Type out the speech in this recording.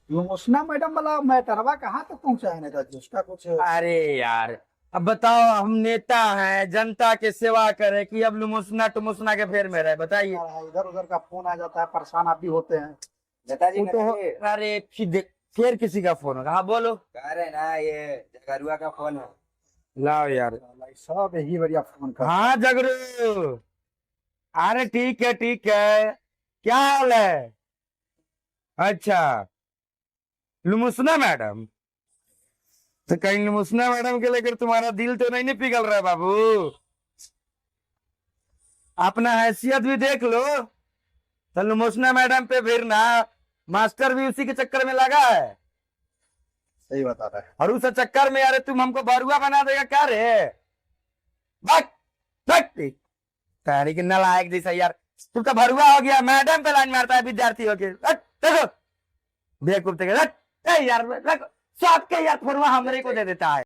लुमोसना madam वाला मैटरवा कहाँ तक पहुंचा है नेताजी? उसका कुछ अरे यार, अब बताओ, हम नेता हैं, जनता की सेवा करें कि अब लुमुसना टुमुसना के फेर में रहे? बताइए। इधर उधर का फोन आ जाता है, परेशान आप भी होते हैं। नेताजी वो तो नेताजी अरे फिर किसी का फोन होगा। हाँ बोलो। कह रहे ना ये जगरुआ का फोन है। लाओ यार। सब यही बढ़िया फोन कर। हाँ जगरू, अरे ठीक है ठीक है, क्या हाल है? अच्छा, लुमुसना मैडम, तो कहीं लुमुसना मैडम के लेकर तुम्हारा दिल तो नहीं पिघल रहा है बाबू? अपना हैसियत भी देख लो। तो लुमुसना मैडम पे फिर ना, मास्टर भी उसी के चक्कर में लगा है। सही बता रहा है। और उस चक्कर में यार तुम हमको बरुआ बना देगा क्या रे? बक बक तारी की नालायक जैसा यार। तू तो भरुआ हो गया, मैडम पे लाइन मारता है विद्यार्थी हो के। देखो बेवकूफ यार, सबके यार फोनवा हमरे को दे देता है।